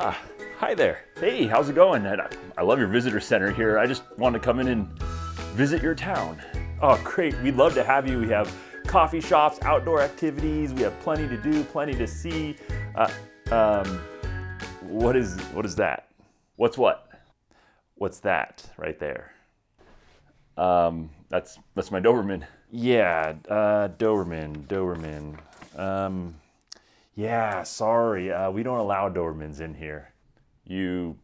Ah, hi there. Hey, how's it going? I love your visitor center here. I just wanted to come in and visit your town. Oh, great. We'd love to have you. We have coffee shops, outdoor activities. We have plenty to do, plenty to see. What is that? What's what? What's that right there? That's my Doberman. Yeah, Doberman. Yeah, sorry, we don't allow Dobermans in here. You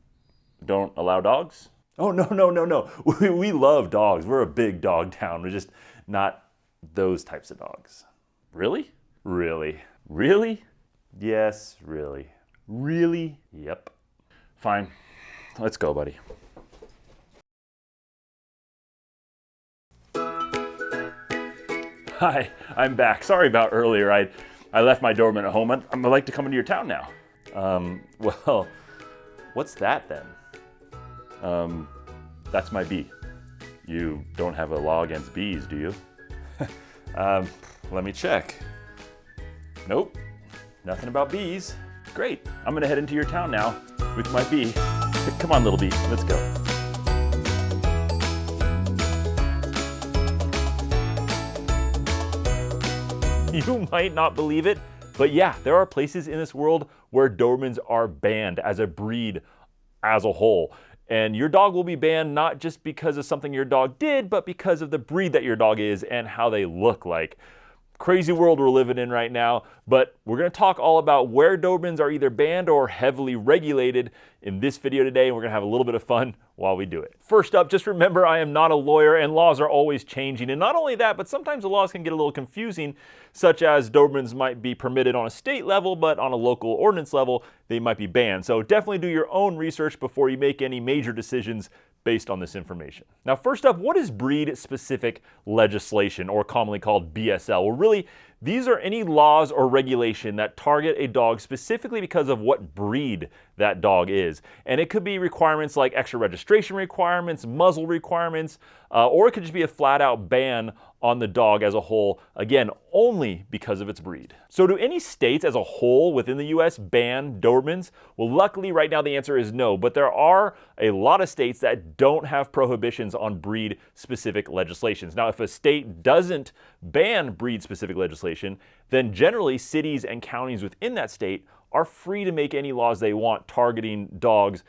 don't allow dogs? Oh, no. We love dogs. We're a big dog town. We're just not those types of dogs. Really? Really? Really? Yes, really. Really? Yep. Fine. Let's go, buddy. Hi, I'm back. Sorry about earlier. I left my Doberman at home. I'd like to come into your town now. Well, what's that then? That's my bee. You don't have a law against bees, do you? Let me check. Nope, nothing about bees. Great, I'm gonna head into your town now with my bee. Come on, little bee, let's go. You might not believe it, but yeah, there are places in this world where Dobermans are banned as a breed as a whole. And your dog will be banned not just because of something your dog did, but because of the breed that your dog is and how they look like. Crazy world we're living in right now, but we're going to talk all about where Dobermans are either banned or heavily regulated in this video today, and we're going to have a little bit of fun while we do it. First up, just remember I am not a lawyer and laws are always changing, and not only that, but sometimes the laws can get a little confusing, such as Dobermans might be permitted on a state level, but on a local ordinance level, they might be banned. So definitely do your own research before you make any major decisions based on this information. Now, first up, what is breed-specific legislation, or commonly called BSL? Well, really, these are any laws or regulation that target a dog specifically because of what breed that dog is. And it could be requirements like extra registration requirements, muzzle requirements, or it could just be a flat-out ban on the dog as a whole, again, only because of its breed. So do any states as a whole within the US ban Dobermans? Well, luckily right now the answer is no, but there are a lot of states that don't have prohibitions on breed-specific legislations. Now, if a state doesn't ban breed-specific legislation, then generally cities and counties within that state are free to make any laws they want targeting dogs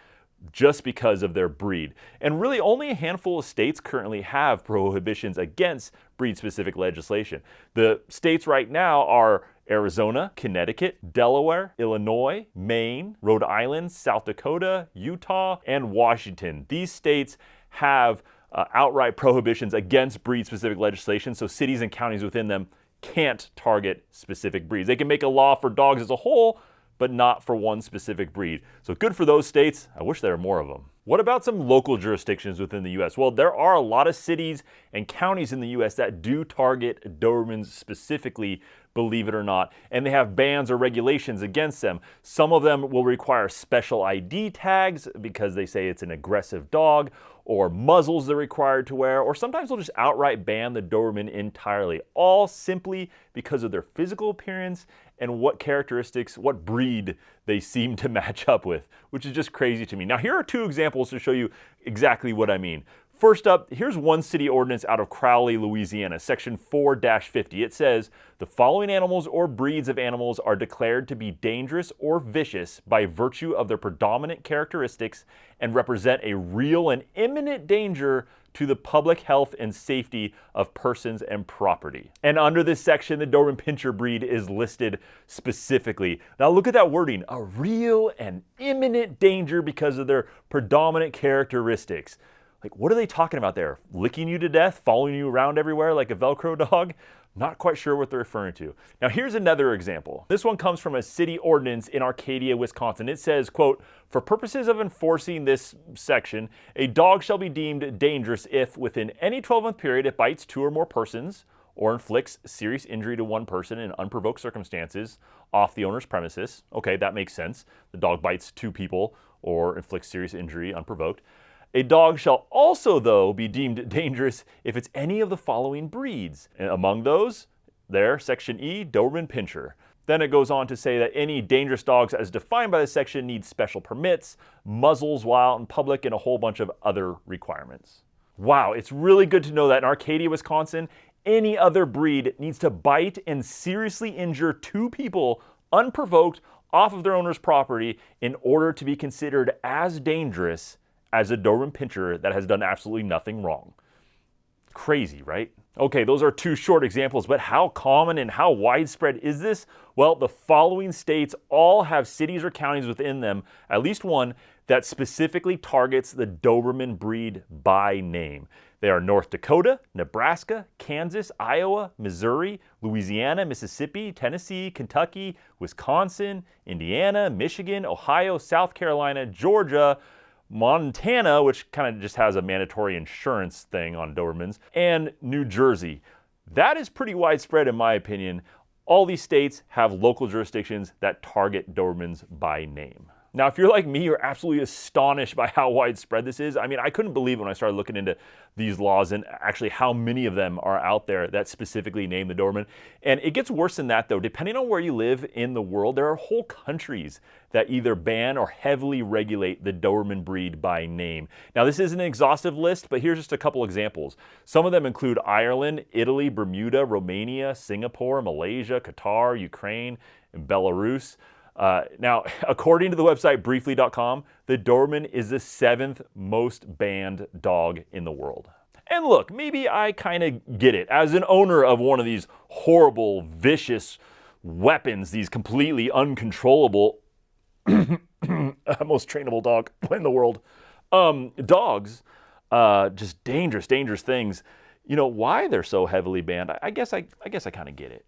just because of their breed. And really only a handful of states currently have prohibitions against breed-specific legislation. The states right now are Arizona, Connecticut, Delaware, Illinois, Maine, Rhode Island, South Dakota, Utah, and Washington. These states have outright prohibitions against breed-specific legislation, so cities and counties within them can't target specific breeds. They can make a law for dogs as a whole, but not for one specific breed. So good for those states. I wish there were more of them. What about some local jurisdictions within the US? Well, there are a lot of cities and counties in the US that do target Dobermans specifically, believe it or not, and they have bans or regulations against them. Some of them will require special ID tags because they say it's an aggressive dog, or muzzles they're required to wear, or sometimes they'll just outright ban the Doberman entirely, all simply because of their physical appearance and what characteristics, what breed they seem to match up with, which is just crazy to me. Now, here are two examples to show you exactly what I mean. First up, here's one city ordinance out of Crowley, Louisiana, section 4-50. It says, the following animals or breeds of animals are declared to be dangerous or vicious by virtue of their predominant characteristics and represent a real and imminent danger to the public health and safety of persons and property. And under this section, the Doberman Pinscher breed is listed specifically. Now look at that wording, a real and imminent danger because of their predominant characteristics. Like, what are they talking about there? Licking you to death, following you around everywhere like a Velcro dog? Not quite sure what they're referring to. Now here's another example. This one comes from a city ordinance in Arcadia, Wisconsin. It says, quote, for purposes of enforcing this section, a dog shall be deemed dangerous if within any 12-month period it bites 2 or more persons or inflicts serious injury to one person in unprovoked circumstances off the owner's premises. Okay, that makes sense. The dog bites 2 people or inflicts serious injury unprovoked. A dog shall also, though, be deemed dangerous if it's any of the following breeds. And among those, there, Section E, Doberman Pinscher. Then it goes on to say that any dangerous dogs as defined by this section need special permits, muzzles while out in public, and a whole bunch of other requirements. Wow, it's really good to know that in Arcadia, Wisconsin, any other breed needs to bite and seriously injure two people unprovoked off of their owner's property in order to be considered as dangerous as a Doberman Pinscher that has done absolutely nothing wrong. Crazy, right? Okay, those are two short examples, but how common and how widespread is this? Well, the following states all have cities or counties within them, at least one, that specifically targets the Doberman breed by name. They are North Dakota, Nebraska, Kansas, Iowa, Missouri, Louisiana, Mississippi, Tennessee, Kentucky, Wisconsin, Indiana, Michigan, Ohio, South Carolina, Georgia, Montana, which kind of just has a mandatory insurance thing on Dobermans, and New Jersey. That is pretty widespread in my opinion. All these states have local jurisdictions that target Dobermans by name. Now, if you're like me, you're absolutely astonished by how widespread this is. I mean, I couldn't believe when I started looking into these laws and actually how many of them are out there that specifically name the Doberman. And it gets worse than that, though. Depending on where you live in the world, there are whole countries that either ban or heavily regulate the Doberman breed by name. Now, this isn't an exhaustive list, but here's just a couple examples. Some of them include Ireland, Italy, Bermuda, Romania, Singapore, Malaysia, Qatar, Ukraine, and Belarus. Now, according to the website briefly.com, the Doberman is the 7th most banned dog in the world. And look, maybe I kind of get it. As an owner of one of these horrible, vicious weapons, these completely uncontrollable, most trainable dog in the world, dogs, just dangerous things. You know, why they're so heavily banned, I guess I kind of get it.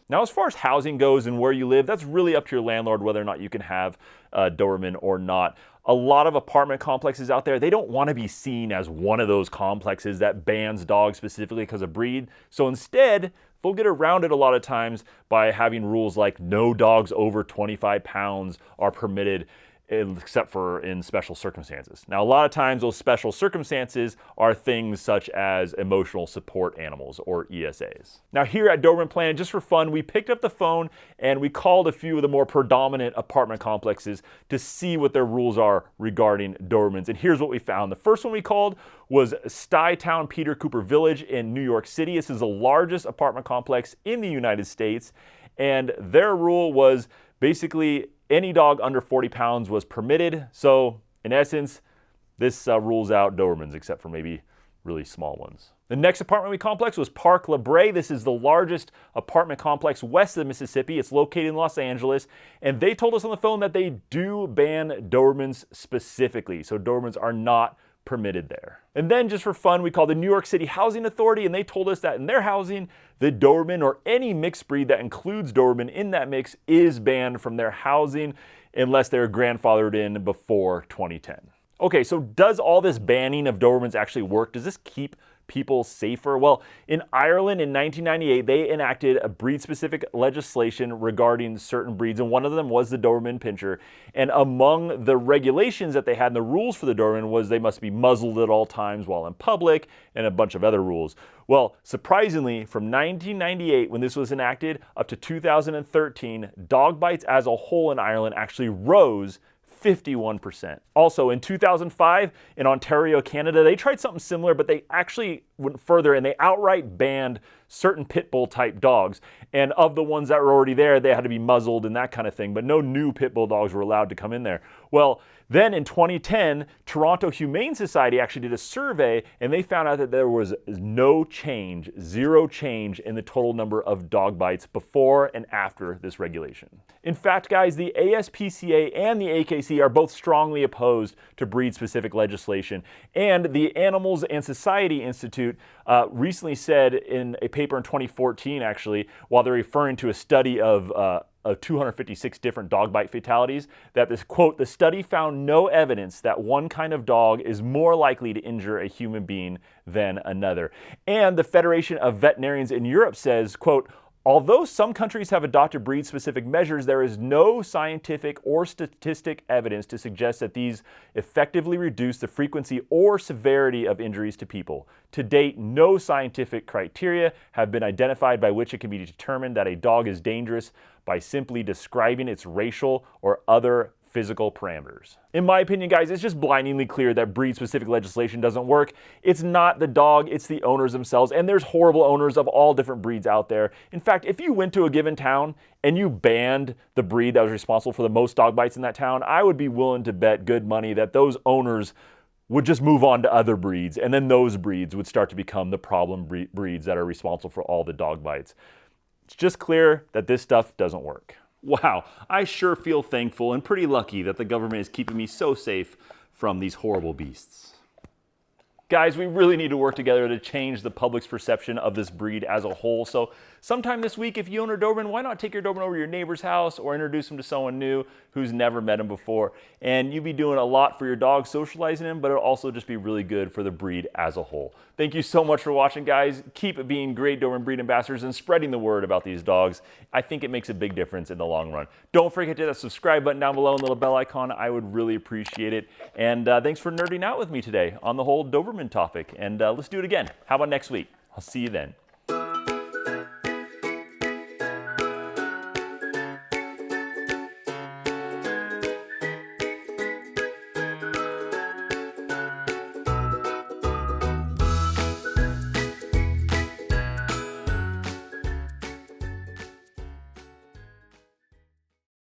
Now, as far as housing goes and where you live, that's really up to your landlord whether or not you can have a Doberman or not. A lot of apartment complexes out there, they don't want to be seen as one of those complexes that bans dogs specifically because of breed. So instead, they'll get around it a lot of times by having rules like no dogs over 25 pounds are permitted, except for in special circumstances. Now, a lot of times those special circumstances are things such as emotional support animals, or ESAs. Now, here at Doberman Planet, just for fun, we picked up the phone and we called a few of the more predominant apartment complexes to see what their rules are regarding Dobermans. And here's what we found. The first one we called was Stuytown Peter Cooper Village in New York City. This is the largest apartment complex in the United States. And their rule was basically any dog under 40 pounds was permitted. So in essence, this rules out Dobermans, except for maybe really small ones. The next apartment complex was Park La Brea. This is the largest apartment complex west of the Mississippi. It's located in Los Angeles. And they told us on the phone that they do ban Dobermans specifically. So Dobermans are not permitted there. And then just for fun, we called the New York City Housing Authority, and they told us that in their housing, the Doberman or any mixed breed that includes Doberman in that mix is banned from their housing unless they're grandfathered in before 2010. Okay, so does all this banning of Dobermans actually work? Does this keep people safer? Well, in Ireland in 1998, they enacted a breed-specific legislation regarding certain breeds, and one of them was the Doberman Pinscher. And among the regulations that they had and the rules for the Doberman was they must be muzzled at all times while in public, and a bunch of other rules. Well, surprisingly, from 1998, when this was enacted, up to 2013, dog bites as a whole in Ireland actually rose 51%. Also, in 2005, in Ontario, Canada, they tried something similar, but they actually went further and they outright banned certain pit bull type dogs. And of the ones that were already there, they had to be muzzled and that kind of thing, but no new pit bull dogs were allowed to come in there. Well, then in 2010, Toronto Humane Society actually did a survey and they found out that there was no change, zero change in the total number of dog bites before and after this regulation. In fact, guys, the ASPCA and the AKC are both strongly opposed to breed-specific legislation. And the Animals and Society Institute recently said in a paper in 2014, actually, while they're referring to a study of 256 different dog bite fatalities, that this quote, the study found no evidence that one kind of dog is more likely to injure a human being than another. And the Federation of Veterinarians in Europe says, quote, Although some countries have adopted breed-specific measures, there is no scientific or statistic evidence to suggest that these effectively reduce the frequency or severity of injuries to people. To date, no scientific criteria have been identified by which it can be determined that a dog is dangerous by simply describing its racial or other physical parameters. In my opinion, guys, it's just blindingly clear that breed-specific legislation doesn't work. It's not the dog, it's the owners themselves, and there's horrible owners of all different breeds out there. In fact, if you went to a given town and you banned the breed that was responsible for the most dog bites in that town, I would be willing to bet good money that those owners would just move on to other breeds, and then those breeds would start to become the problem breeds that are responsible for all the dog bites. It's just clear that this stuff doesn't work. Wow, I sure feel thankful and pretty lucky that the government is keeping me so safe from these horrible beasts. Guys, we really need to work together to change the public's perception of this breed as a whole. So sometime this week, if you own a Doberman, why not take your Doberman over to your neighbor's house or introduce him to someone new who's never met him before? And you'd be doing a lot for your dog, socializing him, but it'll also just be really good for the breed as a whole. Thank you so much for watching, guys. Keep being great Doberman breed ambassadors and spreading the word about these dogs. I think it makes a big difference in the long run. Don't forget to hit that subscribe button down below and the little bell icon. I would really appreciate it. And thanks for nerding out with me today on the whole Doberman topic. And let's do it again. How about next week? I'll see you then.